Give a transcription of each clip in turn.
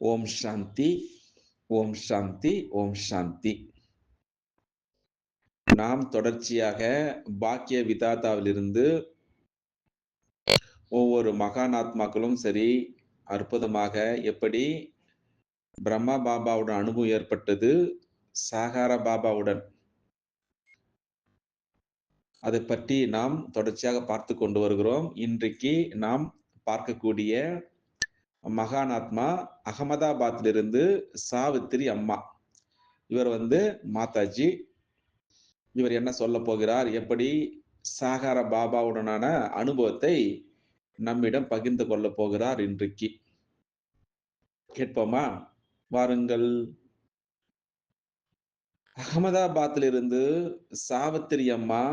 ஓம் சாந்தி, ஓம் சாந்தி, ஓம் சாந்தி. நாம் தொடர்ச்சியாக பாக்கிய விதாதாவிலிருந்து ஒவ்வொரு மகானாத்மாக்களும் சரி, அற்புதமாக எப்படி பிரம்மா பாபாவுடன் அனுபவம் ஏற்பட்டது, சாகார பாபாவுடன் அதை பற்றி நாம் தொடர்ச்சியாக பார்த்து கொண்டு வருகிறோம். இன்றைக்கு நாம் பார்க்கக்கூடிய மகானாத்மா அகமதாபாத்திலிருந்து சாவித்திரி அம்மா. இவர் மாதாஜி. இவர் என்ன சொல்ல போகிறார், எப்படி சாகார பாபாவுடனான அனுபவத்தை நம்மிடம் பகிர்ந்து கொள்ள போகிறார் இன்றைக்கு. கேட்போமா? வாருங்கள். அகமதாபாத்திலிருந்து சாவித்திரி அம்மா,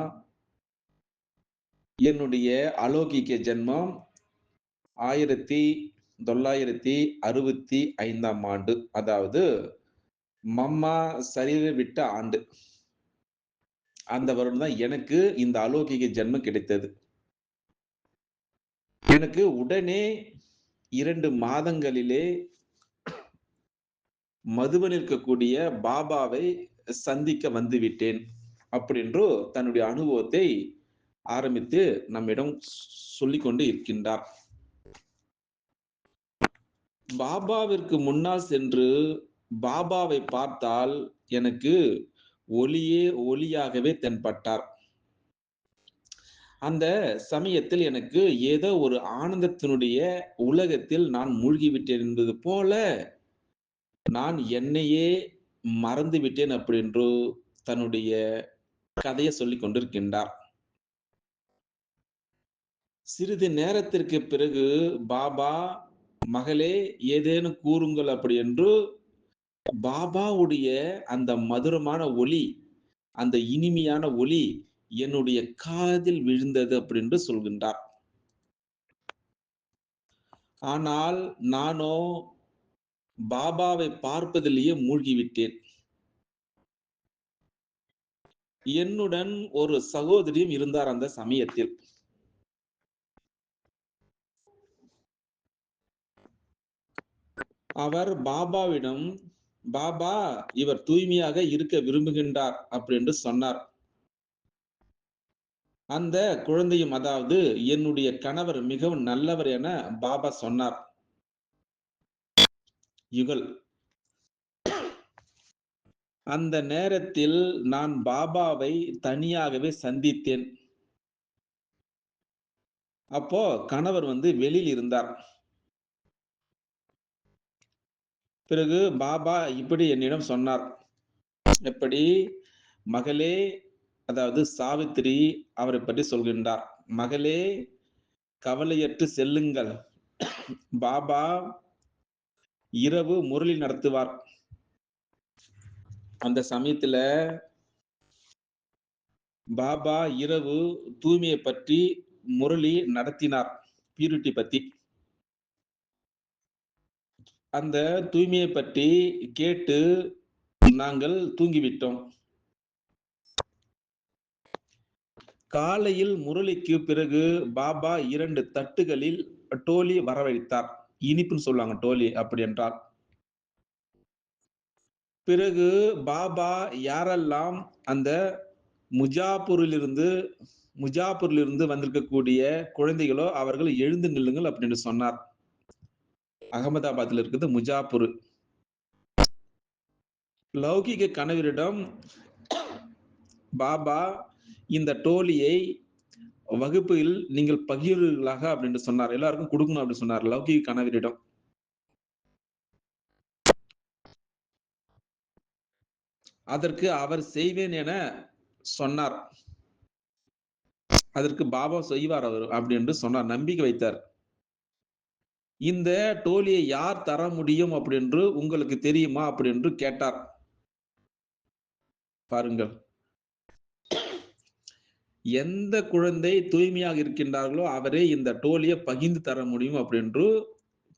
என்னுடைய அலௌகிக ஜென்மம் 1965ஆம் ஆண்டு, அதாவது மம்மா சரீரை விட்ட ஆண்டு. அந்த வருடம் தான் எனக்கு இந்த அலௌகிக ஜென்மம் கிடைத்தது. எனக்கு உடனே 2 மாதங்களிலே மதுபனில் இருக்கக்கூடிய பாபாவை சந்திக்க வந்துவிட்டேன் அப்படின்று தன்னுடைய அனுபவத்தை ஆரம்பித்து நம்மிடம் சொல்லிக்கொண்டு இருக்கின்றார். பாபாவிற்கு முன்னால் சென்று பாபாவை பார்த்தால் எனக்கு ஒளியே ஒளியாகவே தென்பட்டார். அந்த சமயத்தில் எனக்கு ஏதோ ஒரு ஆனந்தத்தினுடைய உலகத்தில் நான் மூழ்கிவிட்டேன் என்பது போல நான் என்னையே மறந்து விட்டேன் அப்படின்று தன்னுடைய கதையை சொல்லிக் கொண்டிருக்கின்றார். சிறிது நேரத்திற்கு பிறகு பாபா, மகளே ஏதேனும் கூறுங்கள் அப்படி என்று பாபாவுடைய அந்த மதுரமான ஒலி, அந்த இனிமையான ஒலி என்னுடைய காதில் விழுந்தது அப்படின்னு சொல்கின்றார். ஆனால் நானோ பாபாவை பார்ப்பதிலேயே மூழ்கிவிட்டேன். என்னுடன் ஒரு சகோதரியும் இருந்தார் அந்த சமயத்தில். அவர் பாபாவிடம், பாபா இவர் தூய்மையாக இருக்க விரும்புகின்றார் அப்படி என்று சொன்னார். அந்த குழந்தையும், அதாவது என்னுடைய கணவர் மிகவும் நல்லவர் என பாபா சொன்னார். யுகல். அந்த நேரத்தில் நான் பாபாவை தனியாகவே சந்தித்தேன். அப்போ கணவர் வெளியில் இருந்தார். பிறகு பாபா இப்படி என்னிடம் சொன்னார், எப்படி மகளே, அதாவது சாவித்திரி அவரை பற்றி சொல்கின்றார். மகளே, கவலையற்று செல்லுங்கள். பாபா இரவு முரளி நடத்துவார். அந்த சமயத்துல பாபா இரவு தூய்மையை பற்றி முரளி நடத்தினார், பியூரிட்டி பத்தி. அந்த தூய்மையை பற்றி கேட்டு நாங்கள் தூங்கிவிட்டோம். காலையில் முரளிக்கு பிறகு பாபா 2 தட்டுகளில் டோலி வரவழைத்தார். இனிப்புன்னு சொல்லுவாங்க டோலி அப்படி என்றால். பிறகு பாபா யாரெல்லாம் அந்த முஜாப்பூரிலிருந்து வந்திருக்கக்கூடிய குழந்தைகளோ அவர்கள் எழுந்து நில்லுங்கள் அப்படின்னு சொன்னார். அகமதாபாத்தில் இருக்குது முஜாப்பூர். லௌகிக கணவரிடம் பாபா இந்த டோலியை வகுப்பில் நீங்கள் பகிர்வீர்களாக அப்படின்னு சொன்னார். எல்லாருக்கும் கொடுக்கணும் அப்படின்னு சொன்னார் லௌகிக கணவரிடம். அதற்கு அவர் செய்வேன் என சொன்னார். அதற்கு பாபா செய்வார் அவர் அப்படி என்று சொன்னார், நம்பிக்கை வைத்தார். இந்த டோலியை யார் தர முடியும் அப்படி என்று உங்களுக்கு தெரியுமா அப்படி என்று கேட்டார். பாருங்கள், எந்த குழந்தை தூய்மையாக இருக்கின்றார்களோ அவரே இந்த டோலியை பகிர்ந்து தர முடியும் அப்படி என்று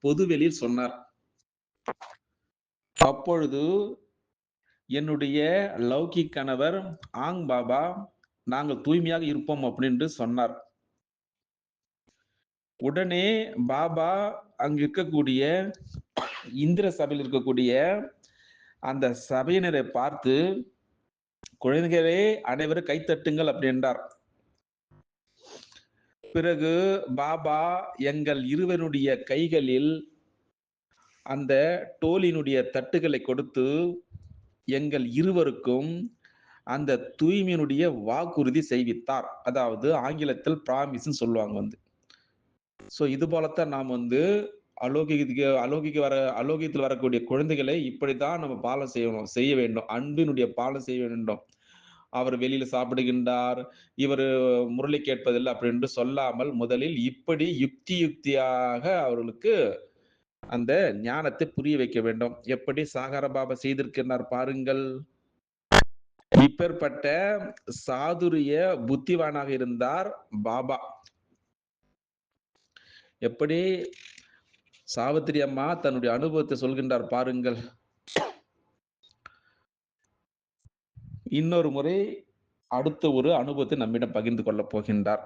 பொதுவெளியில் சொன்னார். அப்பொழுது என்னுடைய லௌகிக் கணவர், ஆங் பாபா, நாங்கள் தூய்மையாக இருப்போம் அப்படின்னு சொன்னார். உடனே பாபா அங்கு இருக்கக்கூடிய இந்திர சபையில் இருக்கக்கூடிய அந்த சபையினரை பார்த்து, "குழந்தைகளே அனைவரும் கைத்தட்டுங்கள்" அப்படி என்றார். பிறகு பாபா எங்கள் இருவருடைய கைகளில் அந்த டோலினுடைய தட்டுகளை கொடுத்து, எங்கள் இருவருக்கும் அந்த தூய்மையினுடைய வாக்குறுதி செய்வித்தார். அதாவது ஆங்கிலத்தில் ப்ராமிஸ்ன்னு சொல்லுவாங்க வந்து. இது போலத்தான் நாம் வந்து அலோகியத்தில் வரக்கூடிய குழந்தைகளை இப்படித்தான் நம்ம பாலம் செய்ய வேண்டும். அன்பினுடைய பாலம் செய்ய வேண்டும். அவர் வெளியில சாப்பிடுகின்றார், இவரு முரளி கேட்பதில்லை அப்படி என்று சொல்லாமல், முதலில் இப்படி யுக்தியாக அவர்களுக்கு அந்த ஞானத்தை புரிய வைக்க வேண்டும். எப்படி சாகார பாபா செய்திருக்கிறார் பாருங்கள். இப்பேற்பட்ட சாதுரிய புத்திவானாக இருந்தார் பாபா. எப்படி சாவித்திரி அம்மா தன்னுடைய அனுபவத்தை சொல்கின்றார் பாருங்கள். இன்னொரு முறை அடுத்த ஒரு அனுபவத்தை நம்மிடம் பகிர்ந்து கொள்ளப் போகின்றார்.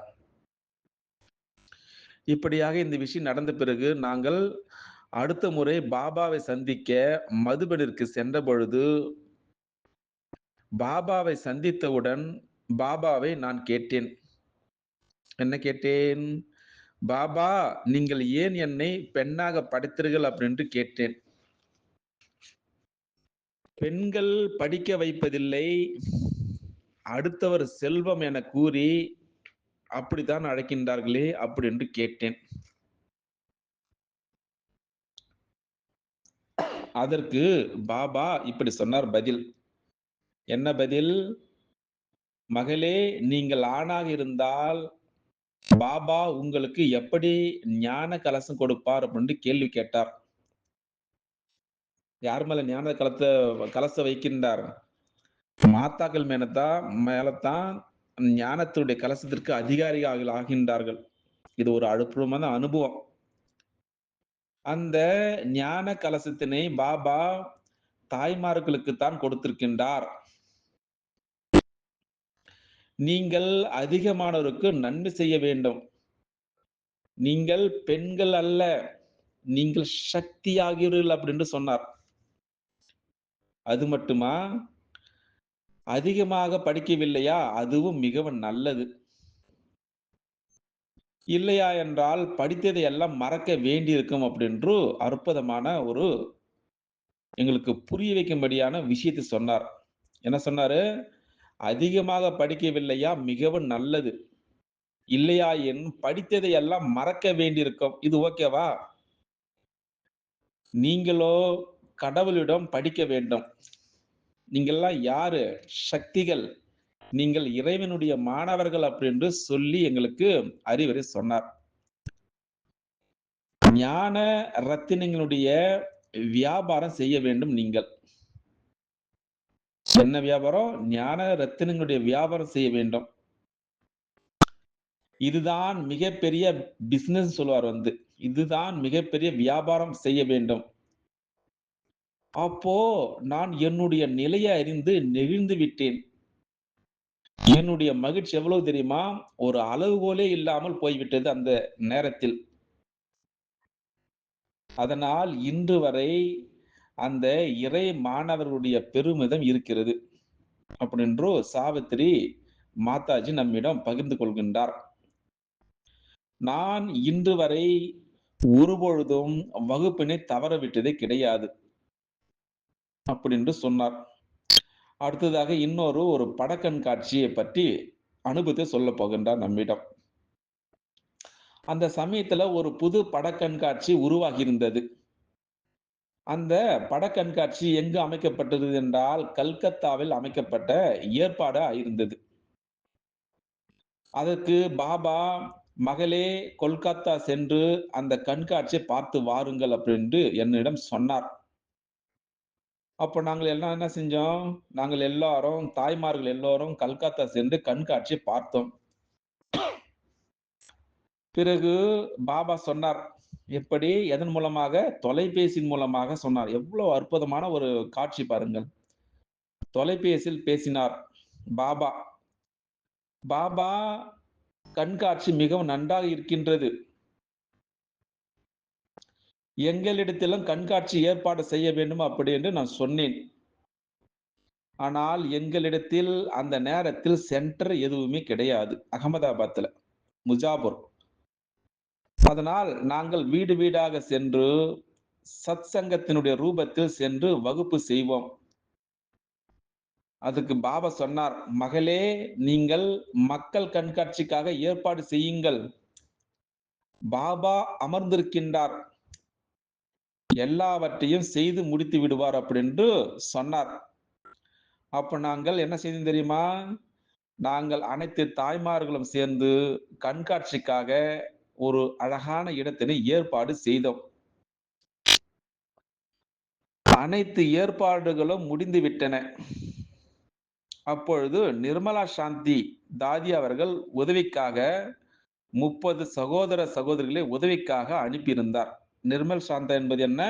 இப்படியாக இந்த விஷயம் நடந்த பிறகு நாங்கள் அடுத்த முறை பாபாவை சந்திக்க மதுபனிற்கு சென்ற பொழுது, பாபாவை சந்தித்தவுடன் பாபாவை நான் கேட்டேன். என்ன கேட்டேன்? பாபா, நீங்கள் ஏன் என்னை பெண்ணாக படைத்தீர்கள் அப்படின்னு கேட்டேன். பெண்கள் படிக்க வைப்பதில்லை, அடுத்தவர் செல்வம் என கூறி அப்படித்தான் அழைக்கின்றார்களே அப்படி என்று கேட்டேன். அதற்கு பாபா இப்படி சொன்னார் பதில். என்ன பதில்? மகளே, நீங்கள் ஆணாக இருந்தால் பாபா உங்களுக்கு எப்படி ஞான கலசம் கொடுப்பார் அப்படின்னு கேள்வி கேட்டார். யார் மேல ஞான கலசம் வைக்கின்றார்? மாதாக்கள் மேலத்தான் ஞானத்துடைய கலசத்திற்கு அதிகாரிகள் ஆகின்றார்கள். இது ஒரு அற்புதமான அனுபவம். அந்த ஞான கலசத்தினை பாபா தாய்மார்களுக்குத்தான் கொடுத்திருக்கின்றார். நீங்கள் அதிகமானோருக்கு நன்மை செய்ய வேண்டும். நீங்கள் பெண்கள் அல்ல, நீங்கள் சக்தியாகிறீர்கள் அப்படின்னு சொன்னார். அது மட்டுமா, அதிகமாக படிக்கவில்லையா? அதுவும் மிகவும் நல்லது. இல்லையா என்றால் படித்ததை எல்லாம் மறக்க வேண்டியிருக்கும் அப்படின்று அற்புதமான ஒரு எங்களுக்கு புரிய வைக்கும்படியான விஷயத்தை சொன்னார். என்ன சொன்னாரு? அதிகமாக படிக்கவில்லையா? மிகவும் நல்லது. இல்லையா என் படித்ததை எல்லாம் மறக்க வேண்டியிருக்கும். இது ஓகேவா? நீங்களோ கடவுளிடம் படிக்க வேண்டும். நீங்கள்லாம் யாரு? சக்திகள். நீங்கள் இறைவனுடைய மாணவர்கள் அப்படின்னு சொல்லி எங்களுக்கு அறிவுரை சொன்னார். ஞான ரத்தினங்களுடைய வியாபாரம் செய்ய வேண்டும் நீங்கள். என்ன வியாபாரம்? ஞான ரத்தினங்களுடைய வியாபாரம் செய்ய வேண்டும். இதுதான் மிகப்பெரிய பிசினஸ் சொல்லுவார் வந்து. இதுதான் மிகப்பெரிய வியாபாரம் செய்ய வேண்டும். அப்போ நான் என்னுடைய நிலையை அறிந்து நெகிழ்ந்து விட்டேன். என்னுடைய மகிழ்ச்சி எவ்வளவு தெரியுமா? ஒரு அளவுகோலே இல்லாமல் போய்விட்டது அந்த நேரத்தில். அதனால் இன்று வரை அந்த இறை மாணவர்களுடைய பெருமிதம் இருக்கிறது. அப்படின்றோ சாவித்திரி மாதாஜி நம்மிடம் பகிர்ந்து கொள்கின்றார். நான் இன்று வரை ஒருபொழுதும் வகுப்பினை தவறவிட்டதே கிடையாது அப்படின்னு சொன்னார். அடுத்ததாக ஒரு படக்கண்காட்சியை பற்றி அனுபவத்தை சொல்ல போகின்றார் நம்மிடம். அந்த சமயத்துல ஒரு புது படக்கண்காட்சி உருவாகி இருந்தது. அந்த படக்கண்காட்சி எங்கு அமைக்கப்பட்டது என்றால் கல்கத்தாவில் அமைக்கப்பட்ட ஏற்பாடு இருந்தது. அதற்கு பாபா, மகளே கொல்கத்தா சென்று அந்த கண்காட்சியை பார்த்து வாருங்கள் அப்படின்னு என்னிடம் சொன்னார். அப்ப நாங்கள் எல்லாம் என்ன செஞ்சோம்? நாங்கள் எல்லாரும் தாய்மார்கள் எல்லோரும் கல்கத்தா சென்று கண்காட்சியை பார்த்தோம். பிறகு பாபா சொன்னார். எப்படி? எதன் மூலமாக? தொலைபேசியின் மூலமாக சொன்னார். எவ்வளவு அற்புதமான ஒரு காட்சி பாருங்கள். தொலைபேசியில் பேசினார் பாபா. பாபா, கண்காட்சி மிகவும் நன்றாக இருக்கின்றது. எங்களிடத்திலும் கண்காட்சி ஏற்பாடு செய்ய வேண்டும் அப்படி என்று நான் சொன்னேன். ஆனால் எங்களிடத்தில் அந்த நேரத்தில் சென்டர் எதுவுமே கிடையாது. அகமதாபாத்ல, முஜாபூர். அதனால் நாங்கள் வீடு வீடாக சென்று, சத்சங்கத்தினுடைய ரூபத்தில் சென்று வகுப்பு செய்வோம். அதுக்கு பாபா சொன்னார், "மகளே, நீங்கள் மக்கள் கண்காட்சிக்காக ஏற்பாடு செய்யுங்கள். பாபா அமர்ந்திருக்கின்றார். எல்லாவற்றையும் செய்து முடித்து விடுவார்" அப்படின்னு சொன்னார். அப்ப நாங்கள் என்ன செய்தோம் தெரியுமா? நாங்கள் அனைத்து தாய்மார்களும் சேர்ந்து கண்காட்சிக்காக ஒரு அழகான இடத்தினை ஏற்பாடு செய்தோம். அனைத்து ஏற்பாடுகளும் முடிந்துவிட்டன. அப்பொழுது நிர்மலா சாந்தி தாதி அவர்கள் உதவிக்காக 30 சகோதர சகோதரிகளை உதவிக்காக அனுப்பியிருந்தார். நிர்மல் சாந்தா என்பது என்ன?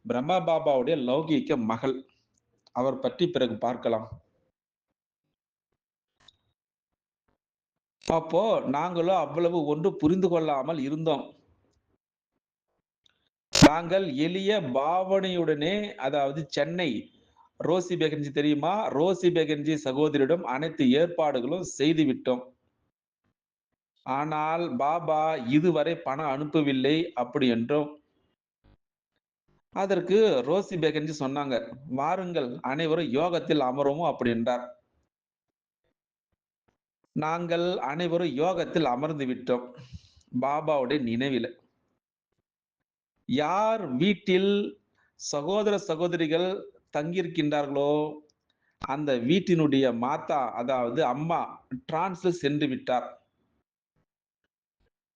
பிரம்மா பாபாவுடைய லௌகீக மகள். அவர் பற்றி பிறகு பார்க்கலாம். அப்போ நாங்களும் அவ்வளவு ஒன்று புரிந்து கொள்ளாமல் இருந்தோம். நாங்கள் எளிய பாவனையுடனே, அதாவது சென்னை ரோசி பேகன்ஜி தெரியுமா? ரோசி பேகன்ஜி சகோதரியிடம் அனைத்து ஏற்பாடுகளும் செய்துவிட்டோம். ஆனால் பாபா இதுவரை பணம் அனுப்பவில்லை அப்படி என்றோம். அதற்கு ரோசி பேகன்ஜி சொன்னாங்க, "வாருங்கள், அனைவரும் யோகத்தில் அமருவோம்" அப்படி என்றார். நாங்கள் அனைவரும் யோகத்தில் அமர்ந்து விட்டோம். பாபாவுடைய நினைவில். யார் வீட்டில் சகோதர சகோதரிகள் தங்கியிருக்கின்றார்களோ, அந்த வீட்டினுடைய மாதா, அதாவது அம்மா டிரான்ஸ்ல சென்று விட்டார்.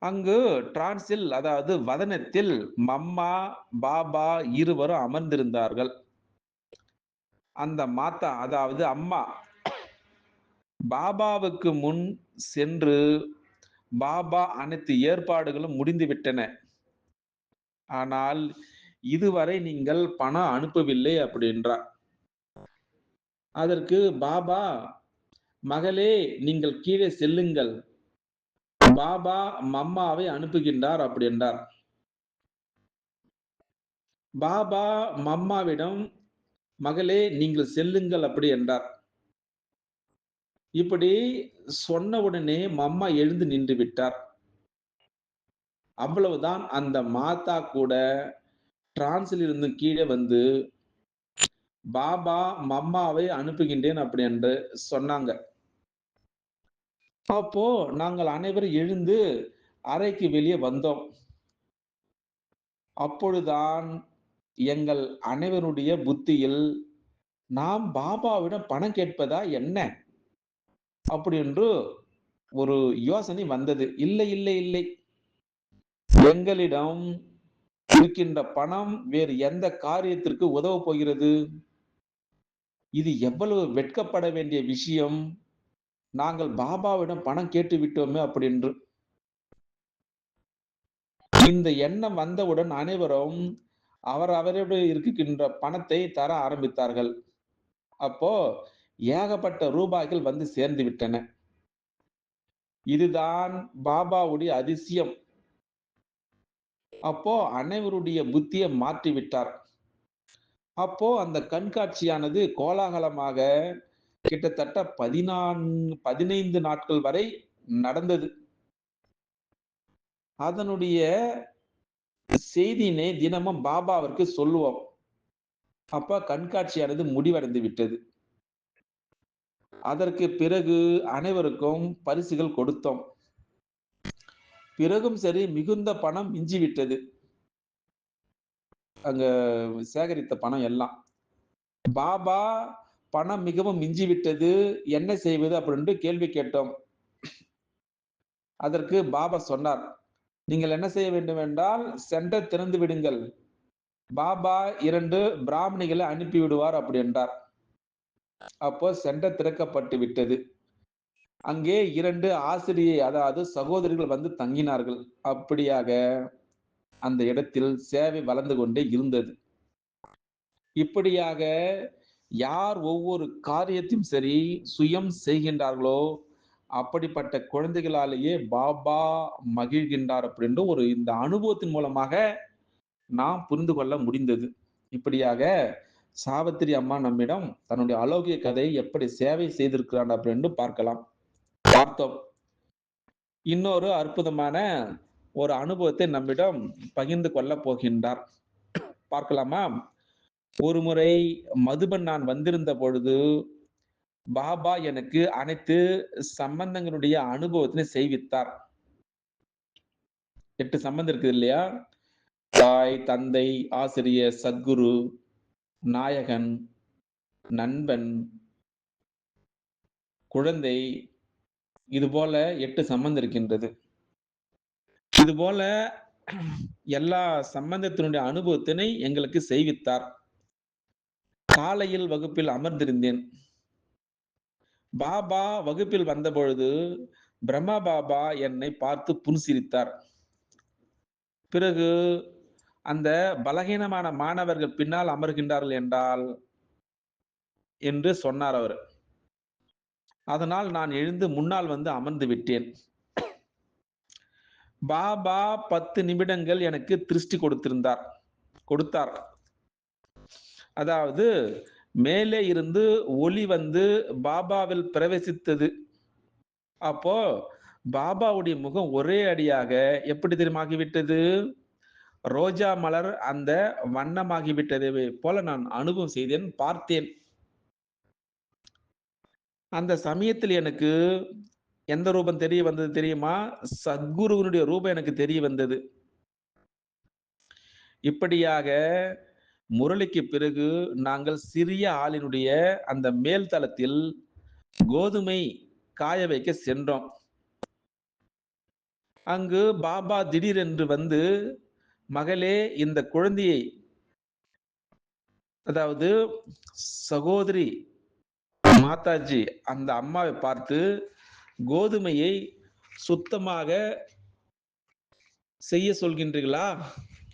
அங்கு டிரான்ஸில், அதாவது வதனத்தில் மம்மா, பாபா இருவரும் அமர்ந்திருந்தார்கள். அந்த மாதா, அதாவது அம்மா, பாபாவுக்கு முன் சென்று, பாபா அனைத்து ஏற்பாடுகளும் முடிந்துவிட்டன. ஆனால் இதுவரை நீங்கள் பணம் அனுப்பவில்லை அப்படின்றார். அதற்கு பாபா, "மகளே, நீங்கள் கீழே செல்லுங்கள். பாபா மம்மாவை அனுப்புகின்றார்" அப்படி என்றார். பாபா மம்மாவிடம், "மகளே, நீங்கள் செல்லுங்கள்" அப்படி என்றார். இப்படி சொன்னவுடனே மம்மா எழுந்து நின்று விட்டார். அவ்வளவுதான். அந்த மாதா கூட டிரான்ஸில் இருந்து கீழே வந்து, "பாபா மம்மாவை அனுப்புகின்றேன்" அப்படி என்று சொன்னாங்க. அப்போ நாங்கள் அனைவரும் எழுந்து அறைக்கு வெளியே வந்தோம். அப்பொழுதுதான் எங்கள் அனைவருடைய புத்தியில், நாம் பாபாவிடம் பணம் கேட்பதா என்ன? அப்படி என்று ஒரு யோசனை வந்தது. இல்லை, இல்லை, இல்லை. எங்களிடம் இருக்கின்ற பணம் வேறு எந்த காரியத்திற்கு உதவப் போகிறது? இது எவ்வளவு வெட்கப்பட வேண்டிய விஷயம். நாங்கள் பாபாவிடம் பணம் கேட்டு விட்டோமே அப்படி என்று. இந்த எண்ணம் வந்தவுடன் அனைவரும் அவரவரிடம் இருக்கின்ற பணத்தை தர ஆரம்பித்தார்கள். அப்போ ஏகப்பட்ட ரூபாய்கள் வந்து சேர்ந்து விட்டன. இதுதான் பாபாவுடைய அதிசயம். அப்போ அனைவருடைய புத்தியை மாற்றி விட்டார். அப்போ அந்த கண்காட்சியானது கோலாகலமாக கிட்டத்தட்ட 15 நாட்கள் வரை நடந்தது. அதனுடைய செய்தியினை தினமும் பாபாவிற்கு சொல்லுவோம். அப்ப கண்காட்சியானது முடிவடைந்து விட்டது. அதற்கு பிறகு அனைவருக்கும் பரிசுகள் கொடுத்தோம். பிறகும் சரி, மிகுந்த பணம் மிஞ்சிவிட்டது. அங்க சேகரித்த பணம் எல்லாம். பாபா, பணம் மிகவும் மிஞ்சிவிட்டது, என்ன செய்வது அப்படின்னு கேள்வி கேட்டோம். அதற்கு பாபா சொன்னார், "நீங்கள் என்ன செய்ய வேண்டும் என்றால், சென்டர் திறந்து விடுங்கள். பாபா 2 பிராமணிகளை அனுப்பி விடுவார்" அப்படி என்றார். அப்போ சென்டர் திறக்கப்பட்டு விட்டது. அங்கே 2 ஆசிரியை, அதாவது சகோதரிகள் வந்து தங்கினார்கள். அப்படியாக அந்த இடத்தில் சேவை வளர்ந்து கொண்டே இருந்தது. இப்படியாக யார் ஒவ்வொரு காரியத்தையும் சரி சுயம் செய்கின்றார்களோ, அப்படிப்பட்ட குழந்தைகளாலேயே பாபா மகிழ்கின்றார் அப்படின்னு ஒரு இந்த அனுபவத்தின் மூலமாக நாம் புரிந்து கொள்ள முடிந்தது. இப்படியாக சாவித்திரி அம்மா நம்மிடம் தன்னுடைய அலௌகிக கதையை எப்படி சேவை செய்திருக்கிறார் அப்படின்னு பார்த்தோம். இன்னொரு அற்புதமான ஒரு அனுபவத்தை நம்மிடம் பகிர்ந்து கொள்ளப் போகின்றார். பார்க்கலாமா? ஒருமுறை மதுபன் நான் வந்திருந்த பொழுது, பாபா எனக்கு அனைத்து சம்பந்தங்களுடைய அனுபவத்தினை செய்வித்தார். 8 சம்பந்தம் இருக்குது இல்லையா? தாய், தந்தை, ஆசிரியர், சத்குரு, நாயகன், நண்பன், குழந்தை, இதுபோல 8 சம்பந்தம் இருக்கின்றது. இதுபோல எல்லா சம்பந்தத்தினுடைய அனுபவத்தினை எங்களுக்கு செய்வித்தார். காலையில் வகுப்பில் அமர்ந்திருந்தேன். பாபா வகுப்பில் வந்தபொழுது பிரம்மா பாபா என்னை பார்த்து புன்சிரித்தார். பிறகு அந்த பலகீனமான மாணவர்கள் பின்னால் அமர்கின்றார்கள் என்று சொன்னார் அவர். அதனால் நான் எழுந்து முன்னால் வந்து அமர்ந்து விட்டேன். பாபா 10 நிமிடங்கள் எனக்கு திருஷ்டி கொடுத்தார். அதாவது மேலே இருந்து ஒளி வந்து பாபாவில் பிரவேசித்தது. அப்போ பாபாவுடைய முகம் ஒரே அடியாக எப்படி தெரியுமாகிவிட்டது? ரோஜா மலர் அந்த வண்ணமாகிவிட்டதை போல நான் அனுபவம் செய்தேன், பார்த்தேன். அந்த சமயத்தில் எனக்கு எந்த ரூபம் தெரிய வந்தது தெரியுமா? சத்குருவினுடைய ரூபம் எனக்கு தெரிய வந்தது. இப்படியாக முரளிக்கு பிறகு நாங்கள் சிறிய ஆளினுடைய அந்த மேல் தளத்தில் கோதுமை காய வைக்க சென்றோம். அங்கு பாபா திடீரென்று வந்து, மகளே, இந்த குழந்தையை, அதாவது சகோதரி மாதாஜி அந்த அம்மாவை பார்த்து கோதுமையை சுத்தமாக செய்ய சொல்கின்றீர்களா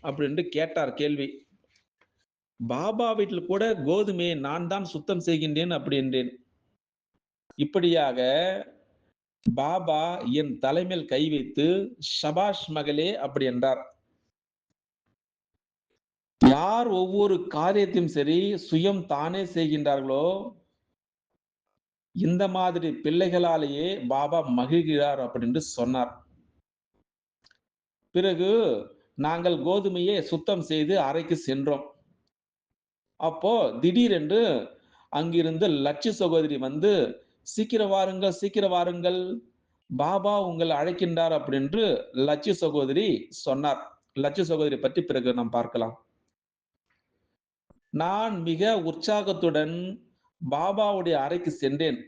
அப்படின்னு கேட்டார் கேள்வி. பாபா வீட்டில் கூட கோதுமையை நான் தான் சுத்தம் செய்கின்றேன் அப்படி என்றேன். இப்படியாக பாபா என் தலைமையில் கை வைத்து ஷபாஷ் மகளே அப்படி என்றார். யார் ஒவ்வொரு காரியத்தையும் சரி சுயம் தானே செய்கின்றார்களோ இந்த மாதிரி பிள்ளைகளாலேயே பாபா மகிழ்கிறார் அப்படின்னு சொன்னார். பிறகு நாங்கள் கோதுமையை சுத்தம் செய்து அறைக்கு சென்றோம். அப்போ திடீரென்று அங்கிருந்து லட்சு சகோதரி வந்து, சீக்கிரம் வாருங்கள், பாபா உங்களை அழைக்கின்றார் அப்படின்னு லட்சு சகோதரி சொன்னார். லட்சு சகோதரி பற்றி பிறகு நாம் பார்க்கலாம். நான் மிக உற்சாகத்துடன் பாபாவுடைய அறைக்கு சென்றேன்.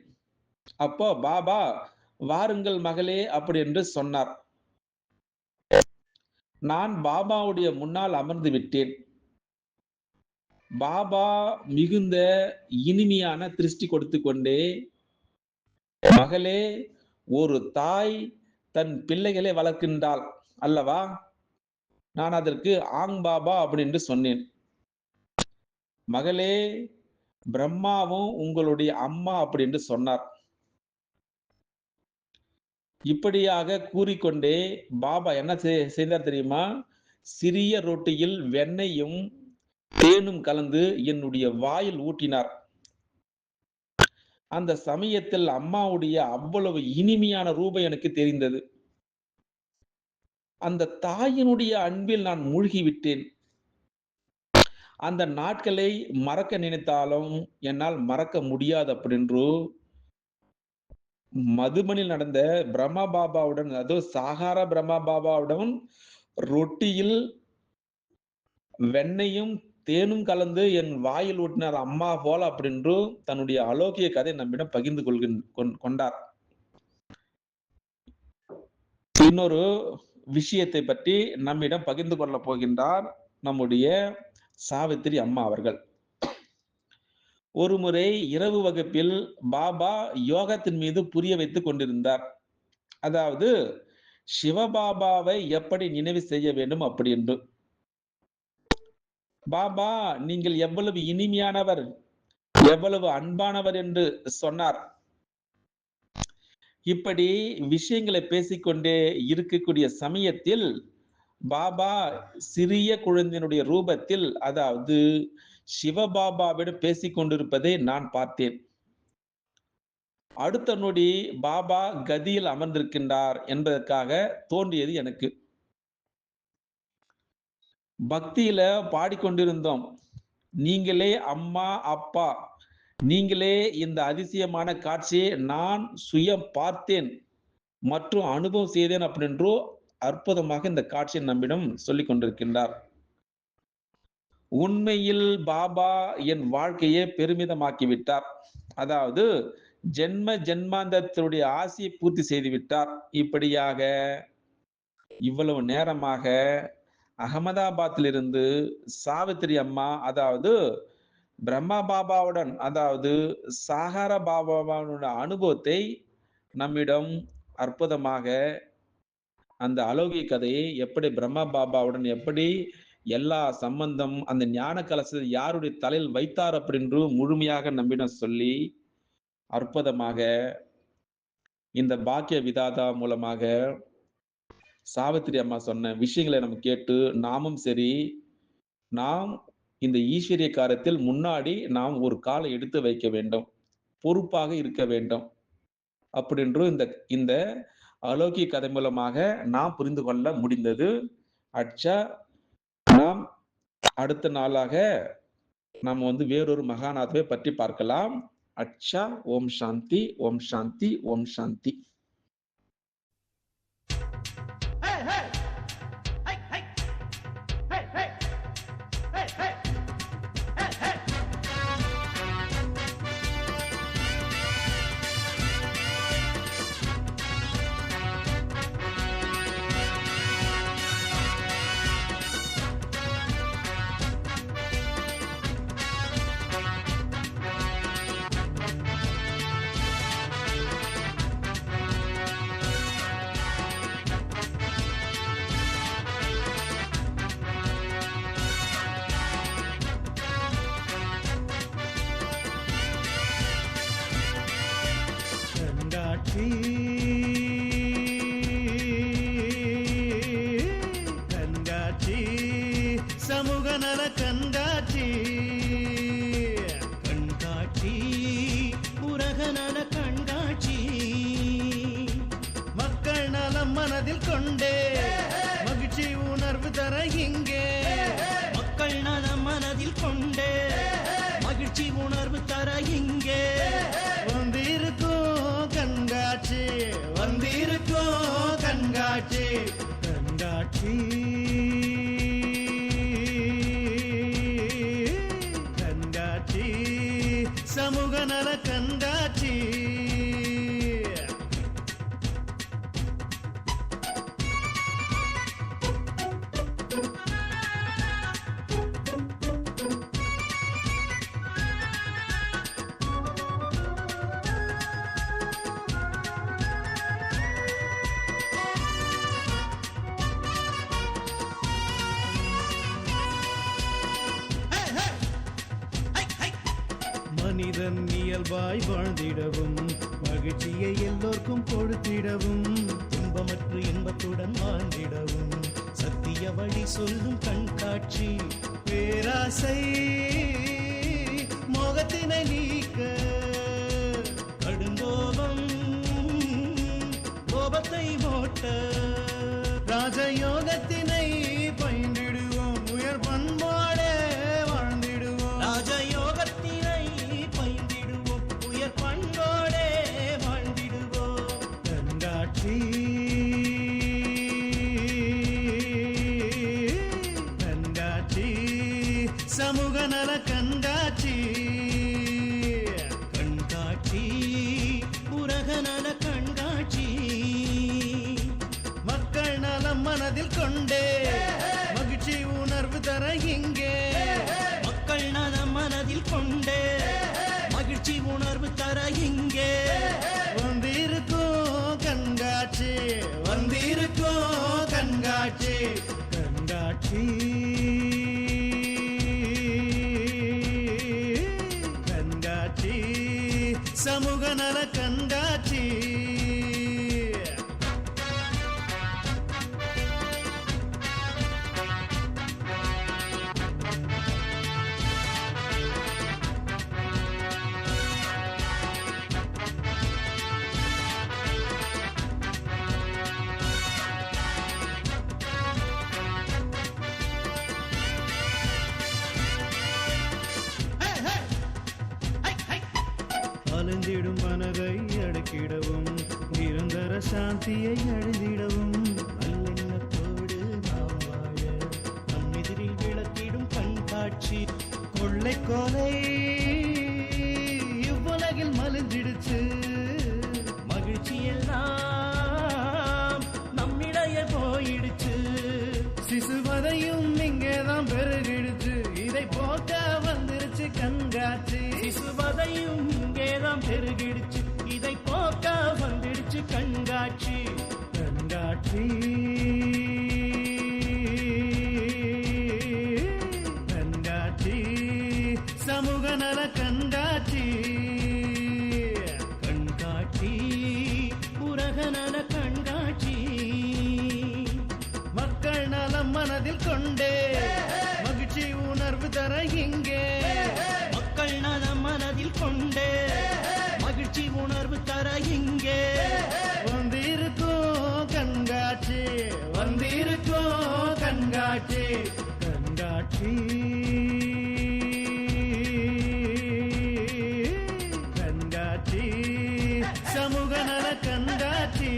அப்போ பாபா வாருங்கள் மகளே அப்படி என்று சொன்னார். நான் பாபாவுடைய முன்னால் அமர்ந்து விட்டேன். பாபா மிகுந்த இனிமையான திருஷ்டி கொடுத்து கொண்டே, மகளே, ஒரு தாய் தன் பிள்ளைகளை வளர்க்கின்றாள் அல்லவா? நான் அதற்கு ஆங் பாபா அப்படின்னு சொன்னேன். மகளே, பிரம்மாவும் உங்களுடைய அம்மா அப்படின்னு சொன்னார். இப்படியாக கூறிக்கொண்டே பாபா என்ன செய்தார் தெரியுமா? சிறிய ரொட்டியில் வெண்ணையும் தேனும் கலந்து என்னுடைய வாயில் ஊட்டினார். அந்த சமயத்தில் அம்மாவுடைய அவ்வளவு இனிமையான ரூபம் எனக்கு தெரிந்தது. அந்த தாயினுடைய அன்பில் நான் மூழ்கி விட்டேன். அந்த நாட்களை மறக்க நினைத்தாலும் என்னால் மறக்க முடியாது அப்படின்று மதுபனில் நடந்த பிரம்மா பாபாவுடன், அதுவும் சாகாரா பிரம்மா பாபாவுடன் ரொட்டியில் வெண்ணையும் தேனும் கலந்து என் வாயில் ஊட்டினார் அம்மா போல அப்படின்று தன்னுடைய அலௌகிக கதை நம்மிடம் பகிர்ந்து கொண்டார். இன்னொரு விஷயத்தை பற்றி நம்மிடம் பகிர்ந்து கொள்ள போகின்றார் நம்முடைய சாவித்திரி அம்மா அவர்கள். ஒருமுறை இரவு வகுப்பில் பாபா யோகத்தின் மீது புரிய வைத்துக் கொண்டிருந்தார். அதாவது சிவபாபாவை எப்படி நினைவு செய்ய வேண்டும் அப்படி என்று. பாபா நீங்கள் எவ்வளவு இனிமையானவர், எவ்வளவு அன்பானவர் என்று சொன்னார். இப்படி விஷயங்களை பேசிக்கொண்டே இருக்கக்கூடிய சமயத்தில் பாபா சிறிய குழந்தையினுடைய ரூபத்தில், அதாவது சிவபாபாவிடம் பேசிக் கொண்டிருப்பதை நான் பார்த்தேன். அடுத்த நொடி பாபா கதியில் அமர்ந்திருக்கின்றார் என்பதற்காக தோன்றியது எனக்கு. பக்தியில பாடிக்கொண்டிருந்தோம். நீங்களே அம்மா, அப்பா. நீங்களே இந்த அதிசயமான காட்சியை நான் சுயம் பார்த்தேன் மற்றும் அனுபவம் செய்தேன் அப்படின்றோ அற்புதமாக இந்த காட்சியை நம்மிடம் சொல்லிக் கொண்டிருக்கின்றார். உண்மையில் பாபா என் வாழ்க்கையை பெருமிதமாக்கி விட்டார். அதாவது ஜென்ம ஜென்மாந்தத்தினுடைய ஆசையை பூர்த்தி செய்து விட்டார். இப்படியாக இவ்வளவு நேரமாக அகமதாபாத்திலிருந்து சாவித்திரி அம்மா, அதாவது பிரம்மா பாபாவுடன், அதாவது சாகார பாபாவுடைய அனுபவத்தை நம்மிடம் அற்புதமாக அந்த அலௌகிக கதையை எப்படி பிரம்மா பாபாவுடன் எப்படி எல்லா சம்பந்தம் அந்த ஞான கலசத்தை யாருடைய தலையில் வைத்தார் அப்படின்று முழுமையாக நம்மிடம் சொல்லி அற்புதமாக இந்த பாக்கிய விதாதா மூலமாக சாவித்திரி அம்மா சொன்ன விஷயங்களை நம்ம கேட்டு நாமும் சரி, நாம் இந்த ஈஸ்வரிய காரியத்தில் முன்னாடி நாம் ஒரு காலை எடுத்து வைக்க வேண்டும், பொறுப்பாக இருக்க வேண்டும் அப்படின்று இந்த அலௌகிக கதை மூலமாக நாம் புரிந்து கொள்ள முடிந்தது. அச்சா, நாம் அடுத்த நாளாக நாம் வேறொரு மகானாத்வை பற்றி பார்க்கலாம். அச்சா, ஓம் சாந்தி, ஓம் சாந்தி, ஓம் சாந்தி. கண்காட்சி சமூக நல கண்காட்சி, கண்காட்சி உலக நல கண்காட்சி, மக்கள் நலம் மனதில் கொண்டே மகிழ்ச்சி உணர்வு தர இங்கே, மக்கள் நலம் மனதில் கொண்டே மகிழ்ச்சி உணர்வு தர இங்கே வந்திருக்கும் கண்காட்சி, வந்திருக்கும் கண்காட்சி, கண்காட்சி கண்காட்சி சமூக நல கண்காட்சி. மனிதன் இயல்பாய் வாழ்ந்திடவும் மகிழ்ச்சியை எல்லோருக்கும் கொடுத்திடவும் துன்பமற்று இன்பத்துடன் வாழ்ந்திடவும் சத்திய வழி சொல்லும் கண்காட்சி, பேராசை மோகத்தினை நீக்க கடுங்கோபம் கோபத்தை ஓட்ட ராஜயோகத்தினை பயின்றிடுவோம், உயர் பண்போடே வாழ்ந்திடுவோம், ராஜயோகத்தினை பயின்றிடுவோம், உயர் பண்போடே வாழ்ந்திடுவோம். கண்காட்சி கண்காட்சி சமூக நல கண்காட்சி, கண்காட்சி உலக நல கண்காட்சி, மக்கள் நலம் மனதில் கொண்டே மகிழ்ச்சி உணர்வு தர இங்கே, மக்கள் நலம் மனதில் கொண்டே மகிழ்ச்சி உணர்வு தர இங்கே வந்திருக்கும் கண்காட்சி, வந்திருக்கும் கண்காட்சி, கண்காட்சி கண்காட்சி சமூக நல கண்காட்சி. அலைந்திடும் மனதை அடக்கிடவும் நிரந்தர சாந்தியை அழிந்திடவும் நல்லெண்ணத்தோடு நாம் வாழ நம் எதிரில் விளக்கிடும் கண்காட்சி கொள்ளை கொலை இவ்வுலகில் மலிஞ்சிடுச்சு மகிழ்ச்சி எல்லாம் நம்மிடையே போயிடுச்சு சிசுவதையும் இங்கேதான் பெருகிடுச்சு இதை போக்க வந்துருச்சு கண்காட்சி சிசுவதையும் இங்கேதான் பெருகிடுச்சு இதை போக்க வந்துடுச்சு கண்காட்சி கண்காட்சி கண்காட்சி சமூக நல கண்காட்சி கண்காட்சி உலக நல கண்காட்சி மக்கள் நலம் மனதில் கொண்டே மகிழ்ச்சி உணர்வு தர இங்கே மக்கள் நலம் மனதில் கொண்டே மகிழ்ச்சி உணர்வு தர இங்கே வந்திருக்கும் கண்காட்சி வந்திருக்கும் கண்காட்சி கண்காட்சி கண்காட்சி சமூக நல கண்காட்சி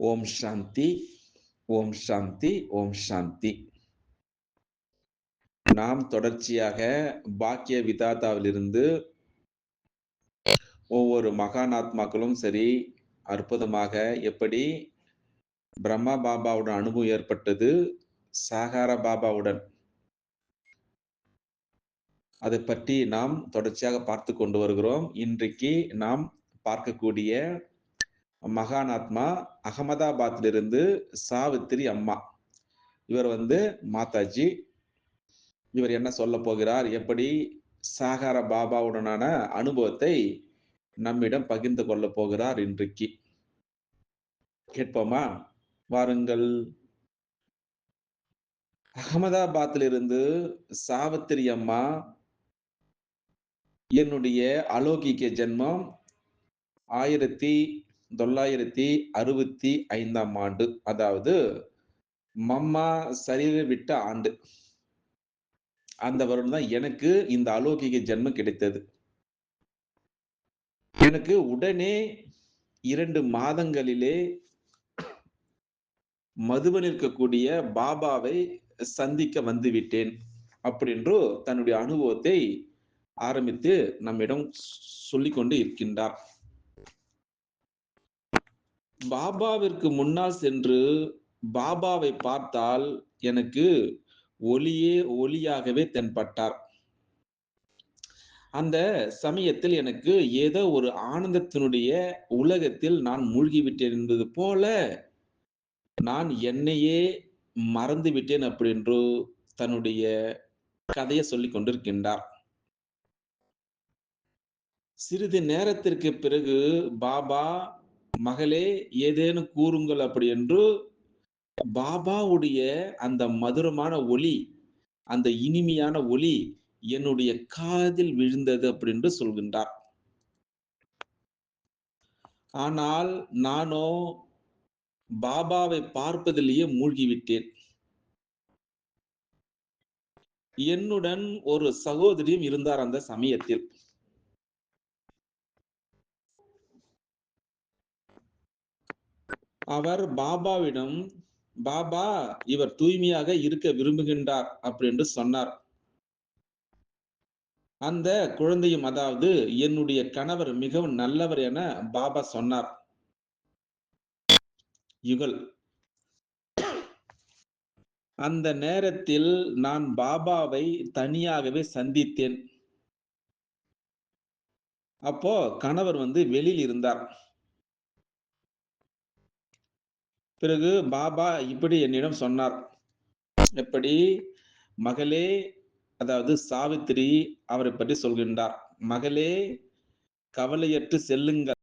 ஓம் சாந்தி, ஓம் சாந்தி, ஓம் சாந்தி. நாம் தொடர்ச்சியாக பாக்கிய விதாதாவிலிருந்து ஒவ்வொரு மகானாத்மாக்களும் சரி அற்புதமாக எப்படி பிரம்மா பாபாவுடன் அனுபவம் ஏற்பட்டது, சாகார பாபாவுடன், அதை பற்றி நாம் தொடர்ச்சியாக பார்த்து கொண்டு வருகிறோம். இன்றைக்கு நாம் பார்க்கக்கூடிய மகானாத்மா அகமதாபாத்திலிருந்து சாவித்திரி அம்மா. இவர் மாதாஜி. இவர் என்ன சொல்ல போகிறார், எப்படி சாகார பாபாவுடனான அனுபவத்தை நம்மிடம் பகிர்ந்து கொள்ள போகிறார் இன்றைக்கு கேட்போமா? வாருங்கள். அகமதாபாத்திலிருந்து சாவித்திரி அம்மா, என்னுடைய அலௌகிக ஜென்மம் 1965 ஆண்டு, அதாவது மம்மா சரீரம் விட்ட ஆண்டு. அந்த வருடம் தான் எனக்கு இந்த அலௌகிக ஜென்மம் கிடைத்தது. எனக்கு உடனே 2 மாதங்களிலே மதுவனில் இருக்கக்கூடிய பாபாவை சந்திக்க வந்துவிட்டேன் அப்படின்று தன்னுடைய அனுபவத்தை ஆரம்பித்து நம்மிடம் சொல்லிக்கொண்டு இருக்கின்றார். பாபாவிற்கு முன்னால் சென்று பாபாவை பார்த்தால் எனக்கு ஒளியாகவே தென்பட்டார். அந்த சமயத்தில் எனக்கு ஏதோ ஒரு ஆனந்தத்தினுடைய உலகத்தில் நான் மூழ்கிவிட்டேன் என்பது போல நான் என்னையே மறந்து விட்டேன் அப்படின்று தன்னுடைய கதையை சொல்லிக் கொண்டிருக்கின்றார். சிறிது நேரத்திற்கு பிறகு பாபா, மகளே ஏதேனும் கூறுங்கள் அப்படி என்று பாபாவுடைய அந்த மதுரமான ஒலி, அந்த இனிமையான ஒலி என்னுடைய காதில் விழுந்தது அப்படின்னு சொல்கின்றார். ஆனால் நானோ பாபாவை பார்ப்பதிலேயே மூழ்கிவிட்டேன். என்னுடன் ஒரு சகோதரியும் இருந்தார் அந்த சமயத்தில். அவர் பாபாவிடம், பாபா இவர் தூய்மையாக இருக்க விரும்புகின்றார் அப்படி என்று சொன்னார். அந்த குழந்தையும், அதாவது என்னுடைய கணவர் மிகவும் நல்லவர் என பாபா சொன்னார். யுகல். அந்த நேரத்தில் நான் பாபாவை தனியாகவே சந்தித்தேன். அப்போ கணவர் வெளியில் இருந்தார். பிறகு பாபா இப்படி என்னிடம் சொன்னார், எப்படி மகளே, அதாவது சாவித்திரி அவரை பற்றி சொல்கின்றார், மகளே கவலையற்று செல்லுங்கள்,